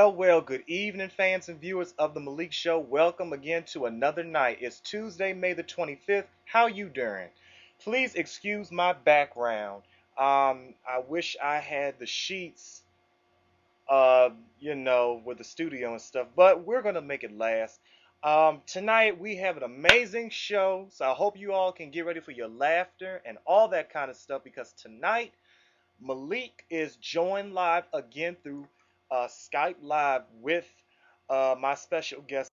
Well, good evening, fans and viewers of the Malik Show. Welcome again to another night. It's Tuesday, May the 25th. How you doing? Please excuse my background. I wish I had the sheets, uh, with the studio and stuff, but we're gonna make it last. Tonight we have an amazing show, so I hope you all can get ready for your laughter and all that kind of stuff because tonight Malik is joined live again through Skype Live with my special guest,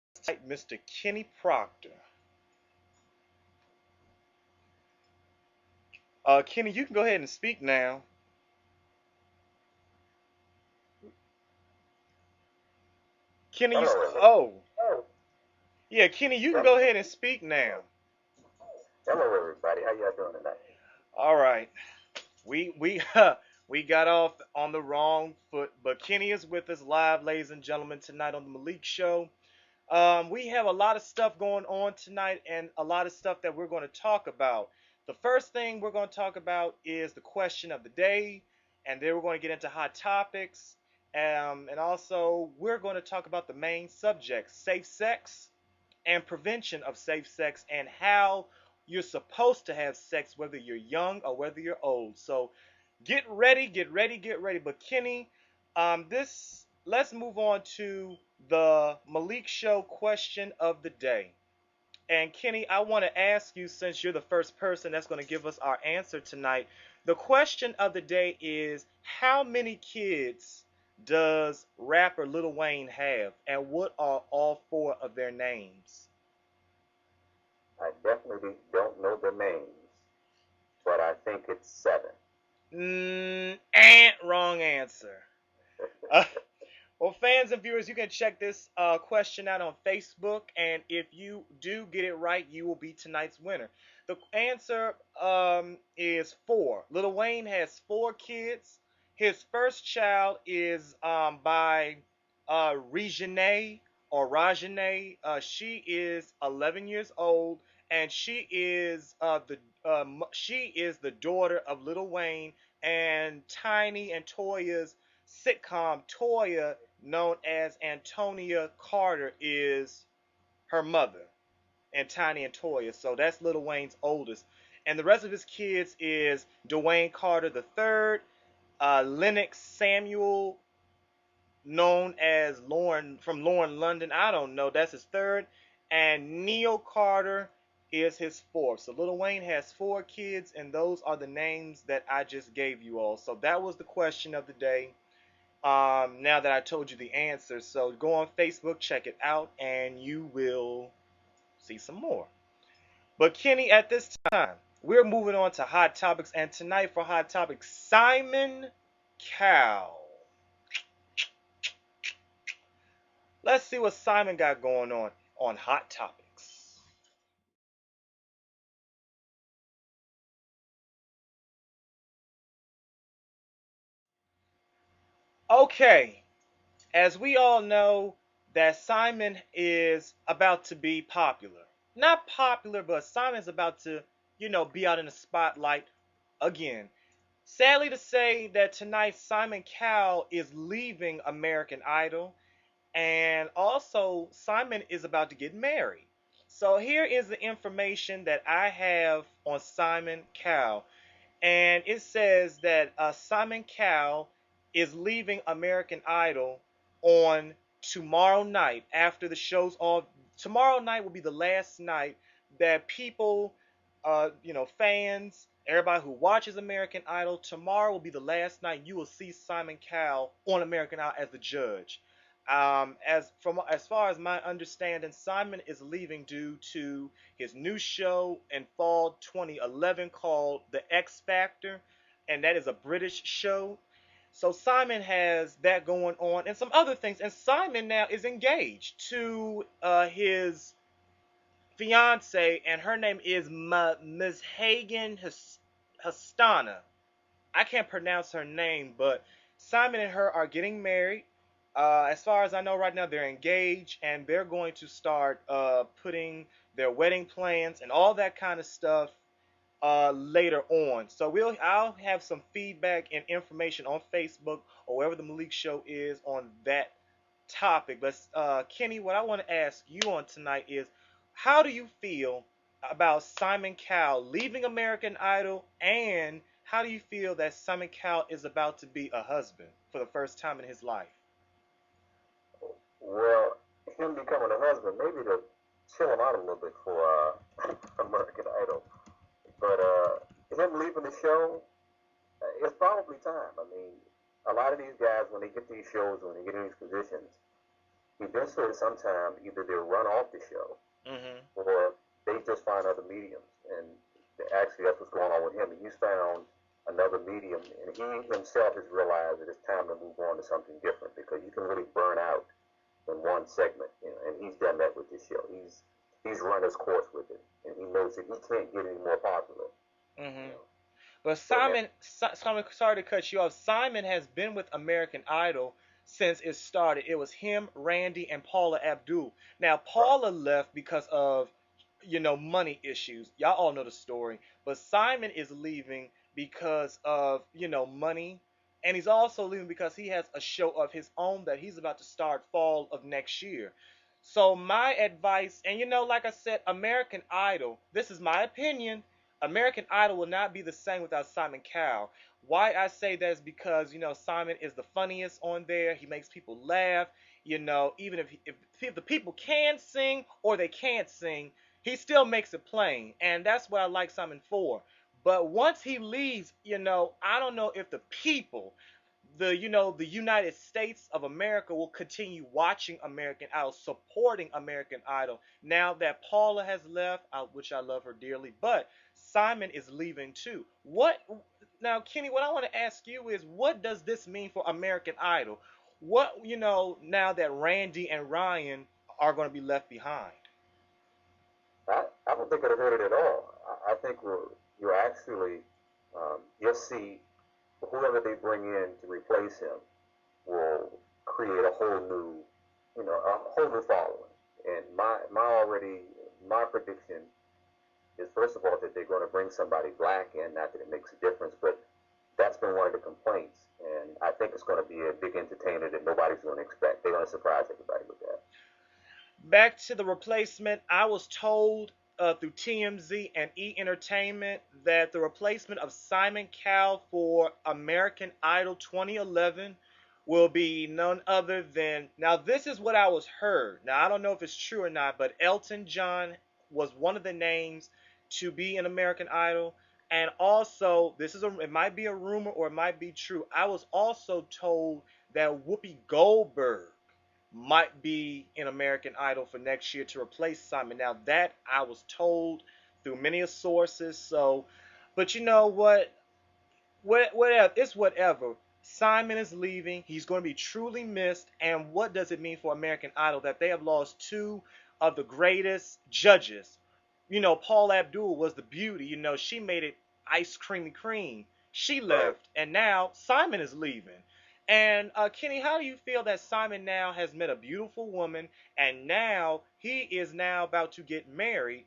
Mr. Kenny Proctor. Kenny, you can go ahead and speak now. Kenny, you. Hello, everybody. Oh, yeah, Kenny, you can Hello, go ahead and speak now. hello, everybody. How y'all doing tonight? All right, we we got off on the wrong foot, but Kenny is with us live, ladies and gentlemen, tonight on the Malik Show. We have a lot of stuff going on tonight and a lot of stuff that we're going to talk about. The first thing we're going to talk about is the question of the day, and then we're going to get into hot topics. And also, we're going to talk about the main subject, safe sex and prevention of safe sex, and how you're supposed to have sex, whether you're young or whether you're old. So get ready, get ready, get ready. But Kenny, this let's move on to the Malik Show question of the day. And Kenny, I want to ask you, since you're the first person that's going to give us our answer tonight, the question of the day is how many kids does rapper Lil Wayne have, and what are all four of their names? I definitely don't know the names, but I think it's seven. Wrong answer. Uh, Well, fans and viewers, you can check this question out on Facebook, and if you do get it right, you will be tonight's winner. The answer is four. Lil Wayne has four kids. His first child is by Regine or Rajane. She is 11 years old, and she is the daughter of Lil Wayne and Tiny and Toya's sitcom. Toya, known as Antonia Carter, is her mother, and Tiny and Toya. So that's Lil Wayne's oldest. And the rest of his kids is Dwayne Carter the third, Lennox Samuel, known as Lauren from Lauren London. I don't know. That's his third. And Neil Carter is his fourth. So Lil Wayne has four kids, and those are the names that I just gave you all. So that was the question of the day. Now that I told you the answer, so go on Facebook, check it out, and you will see some more. But Kenny, at this time, we're moving on to hot topics, and tonight for hot topics, Simon Cowell. Let's see what Simon got going on hot topics. Okay, as we all know, that Simon is about to be popular. Not popular, but Simon's about to, be out in the spotlight again. Sadly to say that tonight Simon Cowell is leaving American Idol, and also Simon is about to get married. So here is the information that I have on Simon Cowell, and it says that Simon Cowell is leaving American Idol on tomorrow night after the show's all. Tomorrow night will be the last night that people, fans, everybody who watches American Idol, tomorrow will be the last night you will see Simon Cowell on American Idol as the judge. As far as my understanding, Simon is leaving due to his new show in fall 2011 called The X Factor, and that is a British show. So Simon has that going on and some other things. And Simon now is engaged to his fiance, and her name is Ms. Hagen Hastana. I can't pronounce her name, but Simon and her are getting married. As far as I know right now, they're engaged, and they're going to start putting their wedding plans and all that kind of stuff later on. So I'll have some feedback and information on Facebook or wherever the Malik Show is on that topic. But Kenny, what I want to ask you on tonight is, how do you feel about Simon Cowell leaving American Idol, and how do you feel that Simon Cowell is about to be a husband for the first time in his life? Well, him becoming a husband, maybe to chill him out a little bit for American Idol. But him leaving the show, it's probably time. I mean, a lot of these guys, when they get these shows, when they get in these positions, eventually, sometime, either they'll run off the show Hmm. or they just find other mediums. And actually, that's what's going on with him. He's found another medium, and he himself has realized that it's time to move on to something different because you can really burn out in one segment. And he's done that with this show. He's run his course with it, and he knows that he can't get any more popular. Hmm. You know, But so now, Simon, sorry to cut you off. Simon has been with American Idol since it started. It was him, Randy, and Paula Abdul. Now right, Paula left because of, money issues. Y'all all know the story. But Simon is leaving because of, money. And he's also leaving because he has a show of his own that he's about to start fall of next year. So my advice, and like I said, American Idol, this is my opinion. American Idol will not be the same without Simon Cowell. Why I say that is because Simon is the funniest on there. He makes people laugh. Even if the people can sing or they can't sing, he still makes it plain, and that's what I like Simon for. But once he leaves, I don't know if the people, the United States of America, will continue watching American Idol, supporting American Idol. Now that Paula has left, which I love her dearly, but Simon is leaving too. What now, Kenny? What I want to ask you is, what does this mean for American Idol? What now that Randy and Ryan are going to be left behind? I don't think it'll hurt it at all. I think you actually you'll see whoever they bring in to replace him will create a whole new, a whole new following. And my prediction is first of all that they're going to bring somebody black in. Not that it makes a difference, but that's been one of the complaints. And I think it's going to be a big entertainer that nobody's going to expect. They're going to surprise everybody with that. Back to the replacement, I was told through TMZ and E Entertainment that the replacement of Simon Cowell for American Idol 2011 will be none other than. Now, this is what I was heard. Now, I don't know if it's true or not, but Elton John was one of the names to be in American Idol. And also, it might be a rumor or it might be true. I was also told that Whoopi Goldberg might be in American Idol for next year to replace Simon. Now that I was told through many sources. So, but you know what? Whatever, it's whatever. Simon is leaving. He's going to be truly missed. And what does it mean for American Idol that they have lost two of the greatest judges? Paul Abdul was the beauty. She made it ice creamy cream. She Right. left, and now Simon is leaving. And Kenny, how do you feel that Simon now has met a beautiful woman, and now he is now about to get married?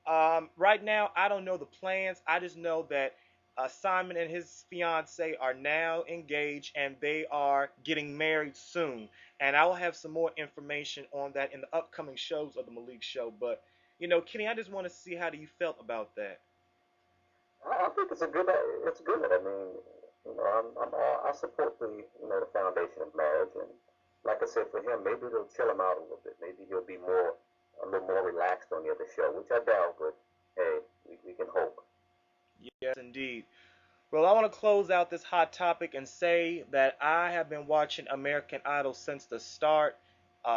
Right now, I don't know the plans. I just know that Simon and his fiance are now engaged, and they are getting married soon. And I will have some more information on that in the upcoming shows of the Malik show. But Kenny, I just want to see how do you felt about that. I think it's a good. It's good. I mean, I support the foundation of marriage, and like I said, for him, maybe it'll chill him out a little bit. Maybe he'll be a little more relaxed on the other show, which I doubt, but hey, we can hope. Yes, indeed. Well, I want to close out this hot topic and say that I have been watching American Idol since the start.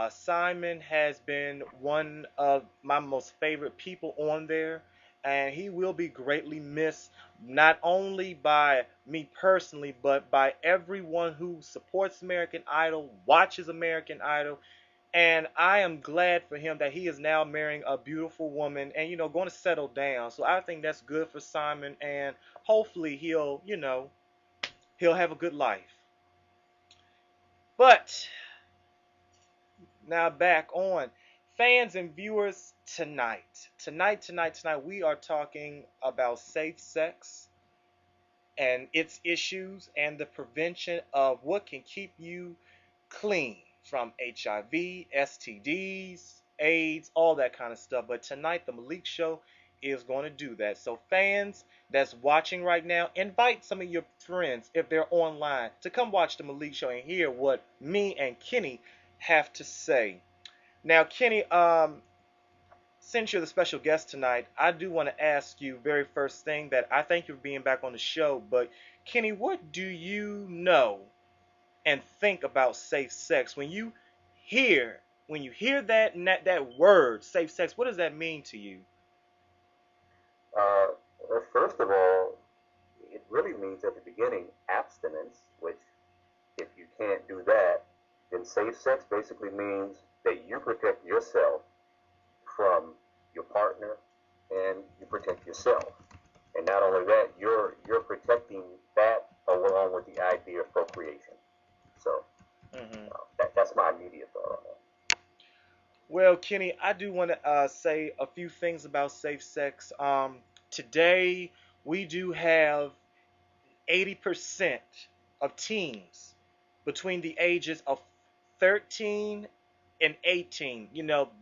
Simon has been one of my most favorite people on there, and he will be greatly missed, not only by me personally, but by everyone who supports American Idol, watches American Idol, and I am glad for him that he is now marrying a beautiful woman and going to settle down. So I think that's good for Simon, and hopefully he'll have a good life. But now back on fans and viewers tonight. Tonight we are talking about safe sex and its issues and the prevention of what can keep you clean. from HIV, STDs, AIDS, all that kind of stuff. But tonight, the Malik Show is going to do that. So, fans that's watching right now, invite some of your friends, if they're online, to come watch the Malik Show and hear what me and Kenny have to say. Now, Kenny, since you're the special guest tonight, I do want to ask you very first thing that I thank you for being back on the show. But Kenny, what do you know and think about safe sex hear when you hear that word safe sex? What does that mean to you? Uh, well, first of all, it really means at the beginning abstinence, which if you can't do that, then safe sex basically means that you protect yourself from your partner and you protect yourself. And not only that, you're protecting that along with the idea of procreation. So Hmm. that's my immediate thought on that. Well, Kenny, I do want to say a few things about safe sex. Today we do have 80% of teens between the ages of 13 and 18,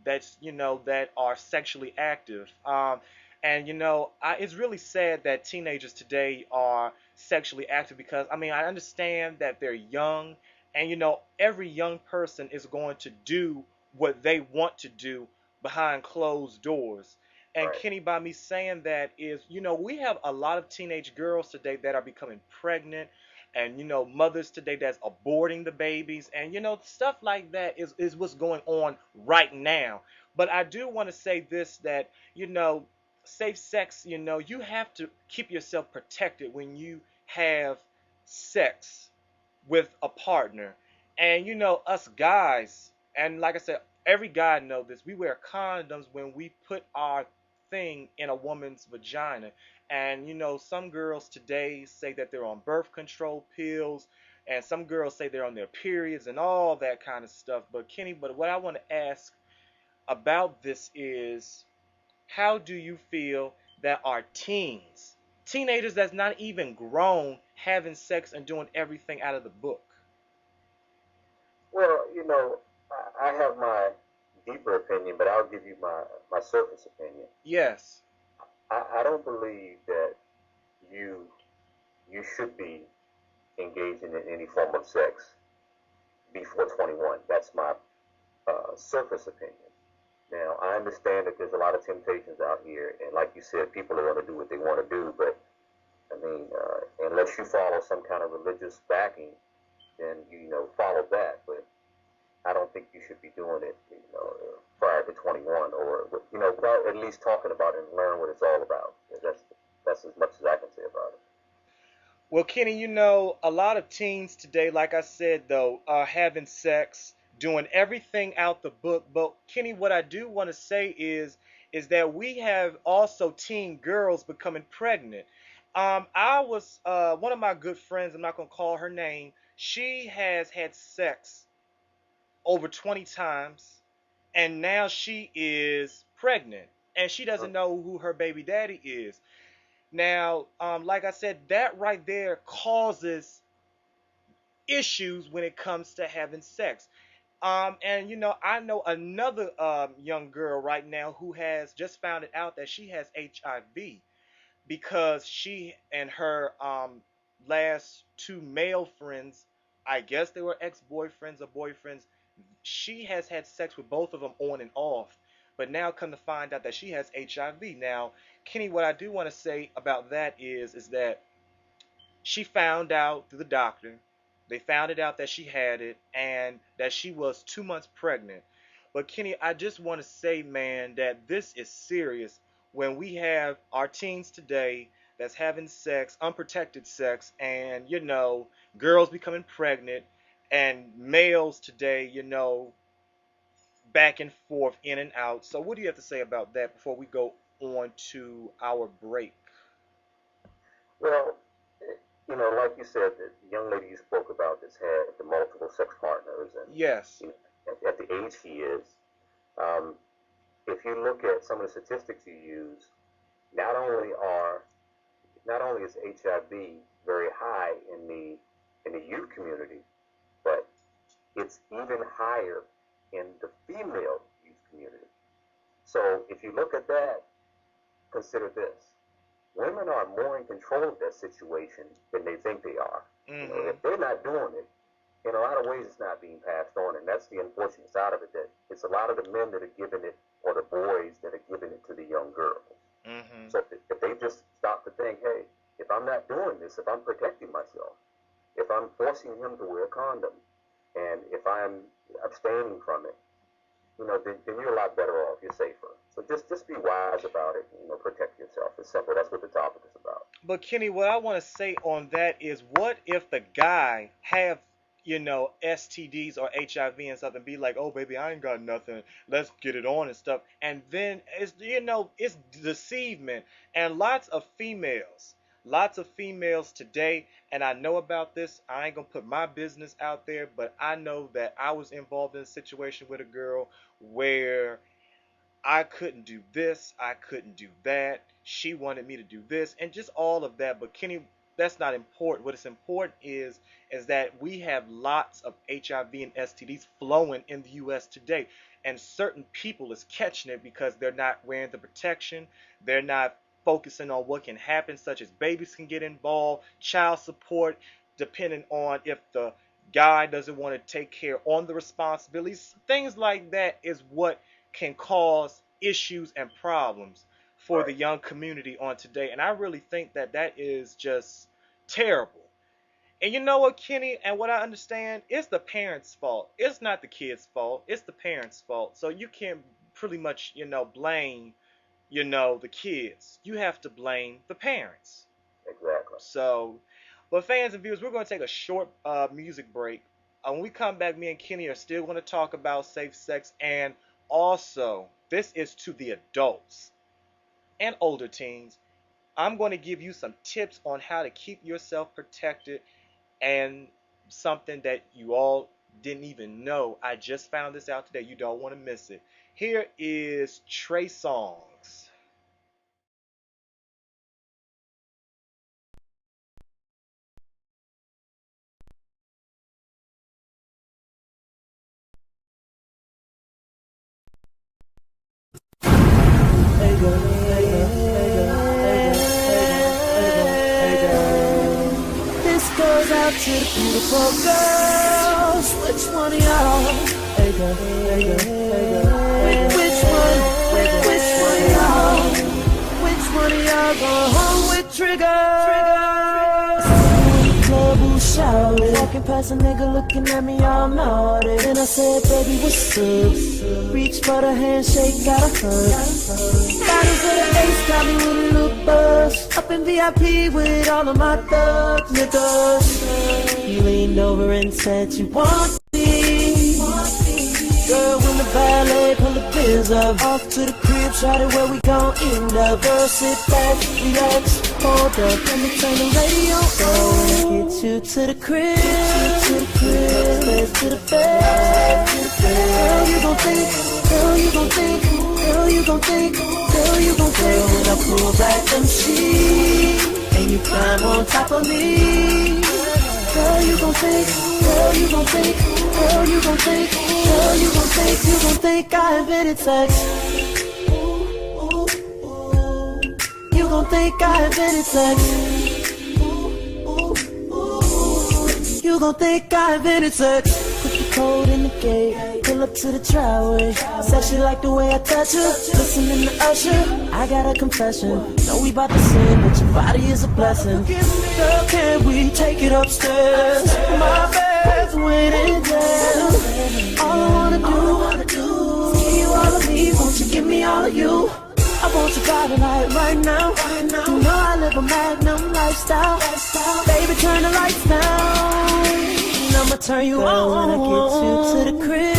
that are sexually active. And it's really sad that teenagers today are sexually active because I mean I understand that they're young, and every young person is going to do what they want to do behind closed doors. And Right. Kenny, by me saying that is, we have a lot of teenage girls today that are becoming pregnant, and mothers today that's aborting the babies, and stuff like that is what's going on right now. But I do want to say this, that safe sex, you have to keep yourself protected when you have sex with a partner. And us guys, and like I said, every guy know this, we wear condoms when we put our thing in a woman's vagina. And some girls today say that they're on birth control pills, and some girls say they're on their periods and all that kind of stuff. But Kenny, what I want to ask about this is, how do you feel that our teenagers that's not even grown, having sex and doing everything out of the book? Well, I have my deeper opinion, but I'll give you my surface opinion. Yes. I don't believe that you you should be engaging in any form of sex before 21. That's my surface opinion. Now, I understand that there's a lot of temptations out here, and like you said, people are going to do what they want to do, but I mean, unless you follow some kind of religious backing, then follow that. But I don't think you should be doing it, prior to 21, or without at least talking about it and learn what it's all about. That's as much as I can say about it. Well, Kenny, a lot of teens today, like I said, though, are having sex, doing everything out the book. But Kenny, what I do want to say is that we have also teen girls becoming pregnant. I was one of my good friends. I'm not gonna call her name. She has had sex over 20 times, and now she is pregnant, and she doesn't know who her baby daddy is. Now, like I said, that right there causes issues when it comes to having sex. And I know another young girl right now who has just found it out that she has HIV because she and her last two male friends, I guess they were ex-boyfriends or boyfriends, she has had sex with both of them on and off. But now come to find out that she has HIV. Now, Kenny, what I do want to say about that is that she found out through the doctor. They found it out that she had it and that she was 2 months pregnant. But Kenny, I just want to say, man, that this is serious when we have our teens today that's having sex, unprotected sex, and girls becoming pregnant, and males today, back and forth, in and out. So what do you have to say about that before we go on to our break? Well, like you said, the young lady you spoke about that's had the multiple sex partners, and Yes. at the age he is, um, if you look at some of the statistics you use, not only are not only is HIV very high in the youth community, but it's even higher in the female youth community. So if you look at that, consider this. Women are more in control of that situation than they think they are. You know, if they're not doing it, in a lot of ways it's not being passed on, and that's the unfortunate side of it, that it's a lot of the men that are giving it, or the boys that are giving it to the young girls. So if they just stop to think, hey, if I'm not doing this, if I'm protecting myself, if I'm forcing him to wear a condom, and if I'm abstaining from it, you know, then you're a lot better off. You're safer. So just be wise about it. You know, protect yourself. It's simple. That's what the topic is about. But Kenny, what I want to say on that is, what if the guy have, STDs or HIV and stuff, and be like, oh baby, I ain't got nothing, let's get it on and stuff, and then it's deceivement. And lots of females today, and I know about this, I ain't gonna put my business out there, but I know that I was involved in a situation with a girl where I couldn't do this, I couldn't do that. She wanted me to do this, and just all of that. But Kenny, that's not important. What is important is that we have lots of HIV and STDs flowing in the U.S. today, and certain people is catching it because they're not wearing the protection. They're not focusing on what can happen, such as babies can get involved, child support, depending on if the guy doesn't want to take care on the responsibilities. Things like that is what can cause issues and problems for the young community on today. And I really think that that is just terrible. And you know what, Kenny, and what I understand, it's the parents' fault. It's not the kids' fault. It's the parents' fault. So you can't pretty much, blame, the kids. You have to blame the parents. Exactly. So, but fans and viewers, we're going to take a short music break. When we come back, me and Kenny are still going to talk about safe sex, and also, this is to the adults and older teens. I'm going to give you some tips on how to keep yourself protected, and something that you all didn't even know. I just found this out today. You don't want to miss it. Here is Trey Songz. This goes out to the beautiful girls. Which one of y'all? Which one? Which one of y'all? Which one of y'all going home with trigger? Club who shouted, walking past a nigga looking at me all naughty. Then I said, baby, what's up? Reach for the handshake, got a hug. Bottles of the ace got me with a little buzz. Up in VIP with all of my thugs, niggas. You leaned over and said you want me. Girl, when the valet pull the biz up, off to the crib, shot it where we gon' end up. Girl, sit back, relax, hold up, let me turn the radio on. Get you to the crib, upstairs to the bed. Girl, you gon' think, girl, you gon' think, girl, you gon' think, girl, you gon' think. When I pull back them sheets, and you climb on top of me. Girl, you gon' think, girl, you gon' think, girl, you gon' think, girl, you gon' think, you gon' think I invented sex. You gon' think I invented sex. You gon' think I invented sex. Put the code in the gate, pull up to the driveway. Said she like the way I touch her, listening to Usher. I got a confession, know we bout to sin, but your body is a blessing. Girl, can we take it upstairs? My bed's waiting down. All I wanna do is give you all of me, won't you give me all of you? I want your body right now. You know I live a magnum lifestyle. Baby, turn the lights down. I'ma turn you on when I get you to the crib,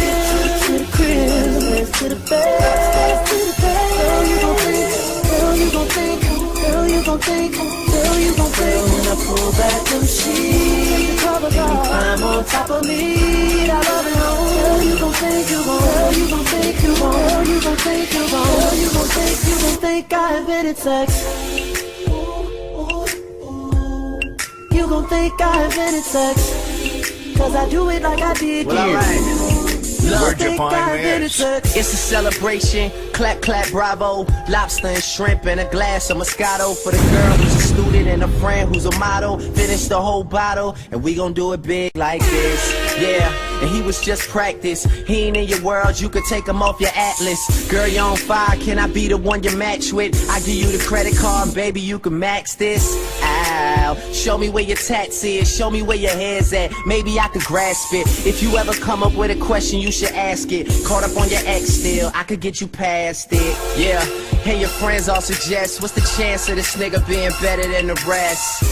to the bed, Girl, you gon' think, girl, you gon' think, girl, you gon' think, girl, you gon' think. When I pull back them sheets, and you climb on top of me, I love it all. Girl, you gon' think, you gon', girl, you gon' think, you gon', girl, you gon' think, you gon', girl, you gon' think, you gon' think I invented sex. You gon' think I invented sex. Cause I do it like I did. Well, alright. Where'd you find this? It's a celebration, clap, clap, bravo. Lobster and shrimp and a glass of Moscato for the girl who's a student and a friend who's a model. Finish the whole bottle and we gon' do it big like this. Yeah, and he was just practice. He ain't in your world, you could take him off your atlas. Girl, you on fire, can I be the one you match with? I give you the credit card, baby, you can max this. Ow, show me where your tats is, show me where your hair's at. Maybe I could grasp it. If you ever come up with a question, you should ask it. Caught up on your ex still, I could get you past it. Yeah, and your friends all suggest, what's the chance of this nigga being better than the rest?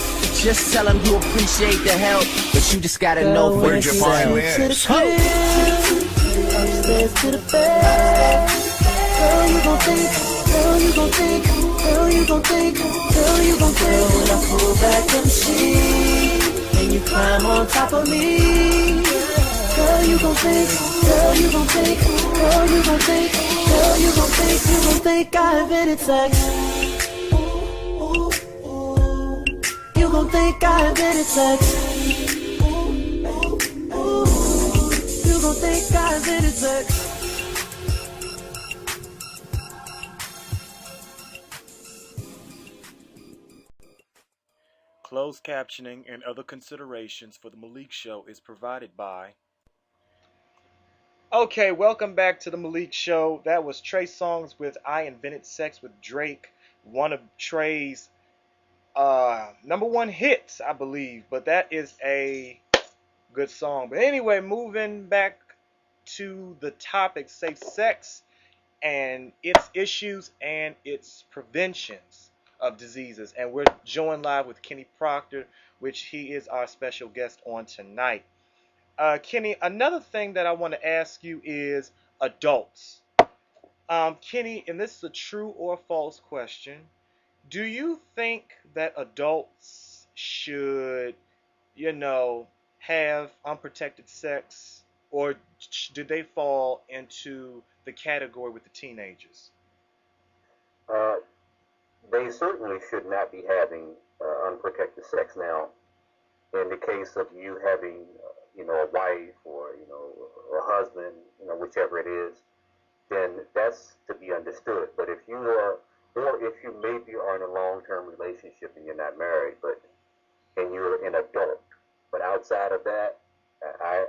Just tell him you appreciate the help, but you just gotta know. Where'd you find this? Upstairs to the bed. Girl, you gon' think, girl, you gon' think, girl, you gon' think, girl, you gon' think. When I pull back them sheets and you climb on top of me. Girl, you gon' think, girl, you gon' think, girl, you gon' think, girl, you gon' think, you gon' think I invented sex. You gon' think I invented sex. You gon' think I invented sex. Closed captioning and other considerations for the Malik Show is provided by. Okay, welcome back to the Malik Show. That was Trey Songz with I Invented Sex with Drake, one of Trey's #1 hits, I believe. But that is a good song. But anyway, moving back to the topic, safe sex and its issues and its preventions of diseases. And we're joined live with Kenny Proctor, which he is our special guest on tonight. Kenny, another thing that I want to ask you is adults. Kenny, and this is a true or false question. Do you think that adults should, have unprotected sex, or do they fall into the category with the teenagers? They certainly should not be having unprotected sex. Now, in the case of you having, a wife or, a husband, whichever it is, then that's to be understood. But if you are, or if you maybe are in a long-term relationship and you're not married, and you're an adult, but outside of that, I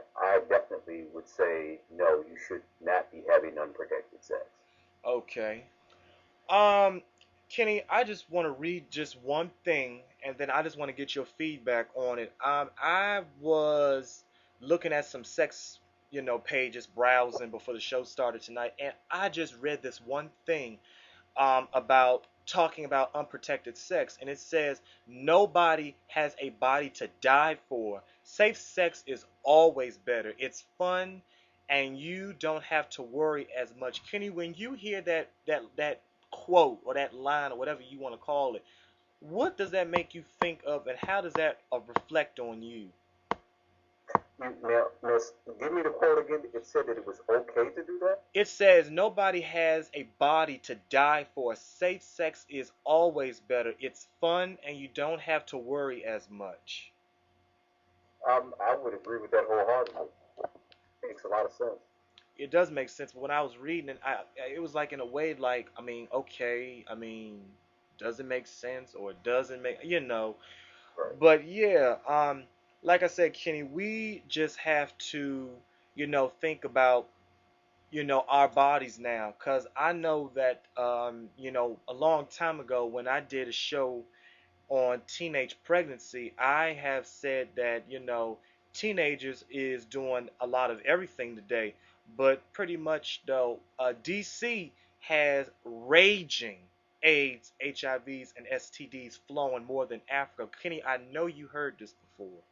definitely would say no, you should not be having unprotected sex. Okay. Kenny, I just want to read just one thing, and then I just want to get your feedback on it. I was looking at some sex, pages, browsing before the show started tonight, and I just read this one thing about talking about unprotected sex, and it says nobody has a body to die for. Safe sex is always better. It's fun, and you don't have to worry as much. Kenny, when you hear that quote or that line or whatever you want to call it, what does that make you think of, and how does that reflect on you? Now, give me the quote again. It said that it was okay to do that? It says nobody has a body to die for. Safe sex is always better. It's fun, and you don't have to worry as much. I would agree with that wholeheartedly. It makes a lot of sense. It does make sense, but when I was reading it, it was like in a way like, okay, does it make sense or doesn't make. Right. But yeah, like I said, Kenny, we just have to, think about, our bodies now. Because I know that, a long time ago when I did a show on teenage pregnancy, I have said that, teenagers is doing a lot of everything today. But pretty much, though, DC has raging AIDS, HIVs, and STDs flowing more than Africa. Kenny, I know you heard this before.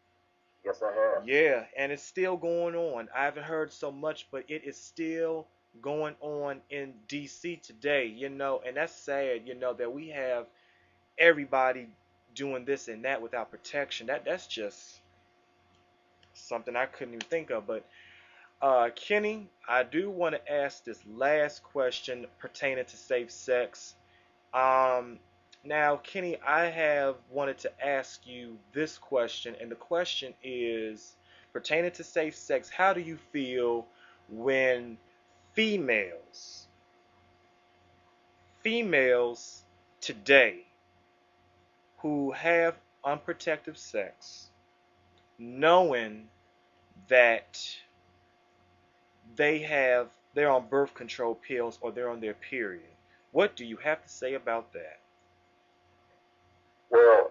Yes, I have. Yeah, and it's still going on. I haven't heard so much, but it is still going on in DC today, and that's sad, that we have everybody doing this and that without protection. That's just something I couldn't even think of. But Kenny, I do want to ask this last question pertaining to safe sex. Now, Kenny, I have wanted to ask you this question, and the question is pertaining to safe sex. How do you feel when females, females today who have unprotected sex, knowing that they're on birth control pills or they're on their period. What do you have to say about that? Well,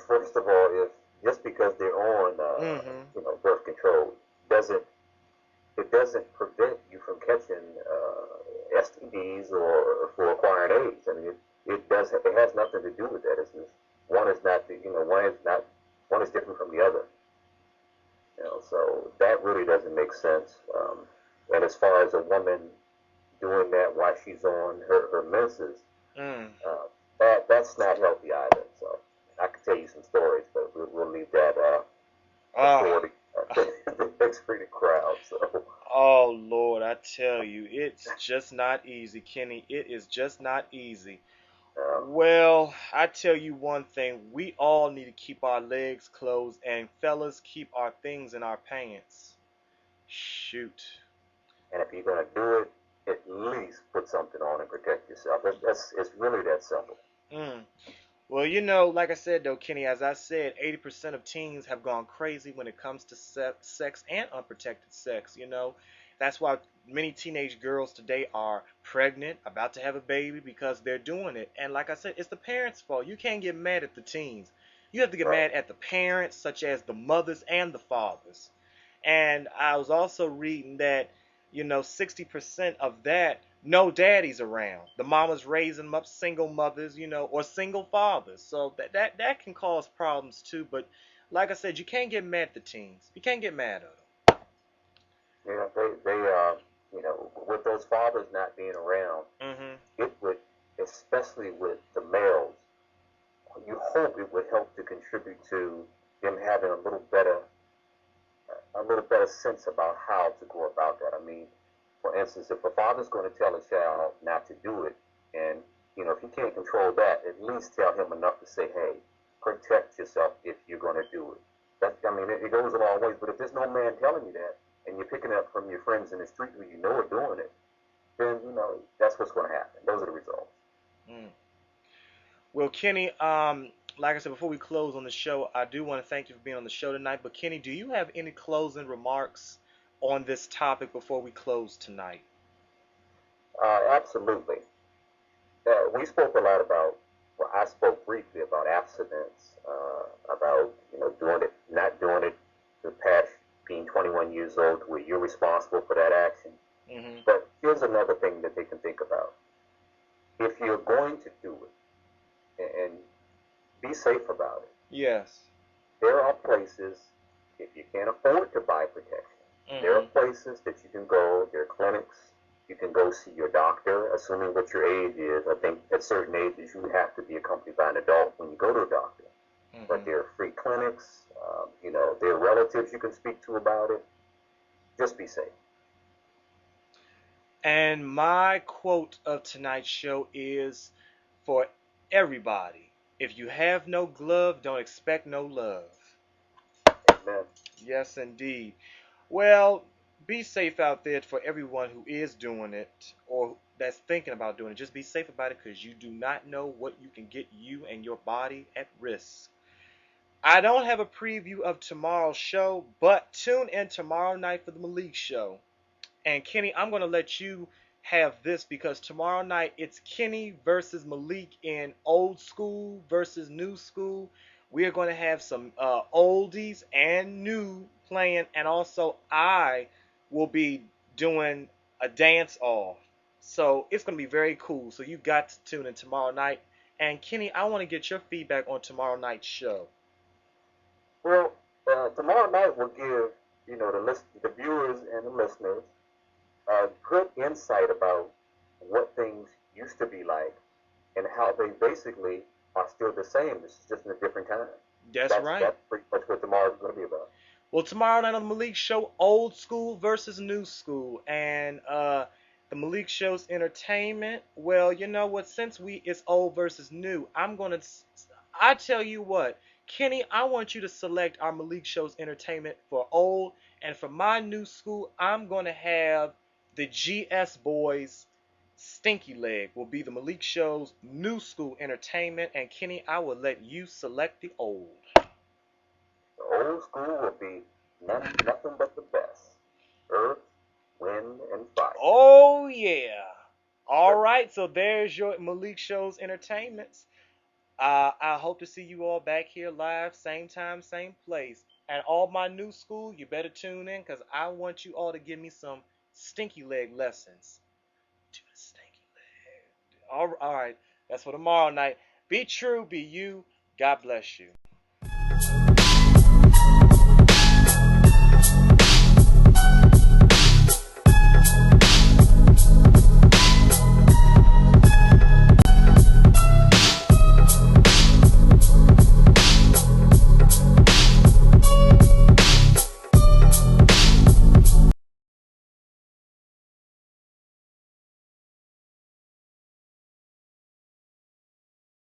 first of all, if just because they're on, Mm-hmm. birth control, doesn't it doesn't prevent you from catching STDs or for acquired AIDS. I mean, it does. It has nothing to do with that. It's just, one is not the, one is different from the other. So that really doesn't make sense. And as far as a woman doing that while she's on her menses, Mm. that's not healthy either. So I could tell you some stories, but we'll leave that Oh, for the X-rated crowd. So oh Lord, I tell you, it's just not easy, Kenny. It is just not easy. uh, Well, I tell you one thing, we all need to keep our legs closed and fellas keep our things in our pants. Shoot. and if you're gonna do it, at least put something on and protect yourself. It's really that simple. Mm. Well, like I said though, Kenny, as I said, 80% of teens have gone crazy when it comes to sex and unprotected sex. That's why many teenage girls today are pregnant, about to have a baby because they're doing it. And like I said, it's the parents' fault. You can't get mad at the teens. You have to get Right. mad at the parents, such as the mothers and the fathers. And I was also reading that, 60% of that, no daddies around. The mamas raising them up, single mothers, or single fathers. So that can cause problems too. But like I said, you can't get mad at the teens. You can't get mad at With those fathers not being around, them. it would, especially with the males, you hope it would help to contribute to them having a little better sense about how to go about that. I mean, for instance, if a father's going to tell a child not to do it, and if you can't control that, at least tell him enough to say, hey, protect yourself if you're going to do it. It goes a long ways. But if there's no man telling you that, and you're picking it up from your friends in the street who you know are doing it, then that's what's going to happen. Those are the results. Mm. Well, Kenny, like I said before we close on the show, I do want to thank you for being on the show tonight. But Kenny, do you have any closing remarks on this topic before we close tonight? Absolutely. We spoke a lot about. Well, I spoke briefly about abstinence, about doing it, not doing it, the past being 21 years old, where you're responsible for that action. Hmm. But here's another thing that they can think about: if you're going to do it, and be safe about it. Yes. There are places, if you can't afford to buy protection, there are Hmm. places that you can go. There are clinics. You can go see your doctor, assuming what your age is. I think at certain ages you have to be accompanied by an adult when you go to a doctor. But Hmm. there are free clinics. There are relatives you can speak to about it. Just be safe. And my quote of tonight's show is for everybody: if you have no glove, don't expect no love. Amen. Yes, indeed. Well, be safe out there for everyone who is doing it or that's thinking about doing it. Just be safe about it because you do not know what you can get you and your body at risk. I don't have a preview of tomorrow's show, but tune in tomorrow night for the Malik show. And Kenny, I'm going to let you have this because tomorrow night it's Kenny versus Malik in old school versus new school. We are going to have some oldies and new playing, and also I will be doing a dance off. So it's going to be very cool. So you got to tune in tomorrow night. And Kenny, I want to get your feedback on tomorrow night's show. Well, tomorrow night will give the viewers and the listeners a good insight about what things used to be like and how they basically are still the same. It's just in a different time. That's That's right. that's pretty much what tomorrow is going to be about. Well, tomorrow night on the Malik Show, old school versus new school, and the Malik Show's entertainment. Well, you know what? Since it's old versus new, I tell you what. Kenny, I want you to select our Malik Show's entertainment for old. And for my new school, I'm going to have the GS Boys Stinky Leg will be the Malik Show's new school entertainment. And Kenny, I will let you select the old. The old school will be nothing but the best. Earth, wind, and fire. Oh, yeah. All right, so there's your Malik Show's entertainments. I hope to see you all back here live, same time, same place. And all my new school, you better tune in because I want you all to give me some stinky leg lessons. Do the stinky leg. All right, that's for tomorrow night. Be true, be you. God bless you.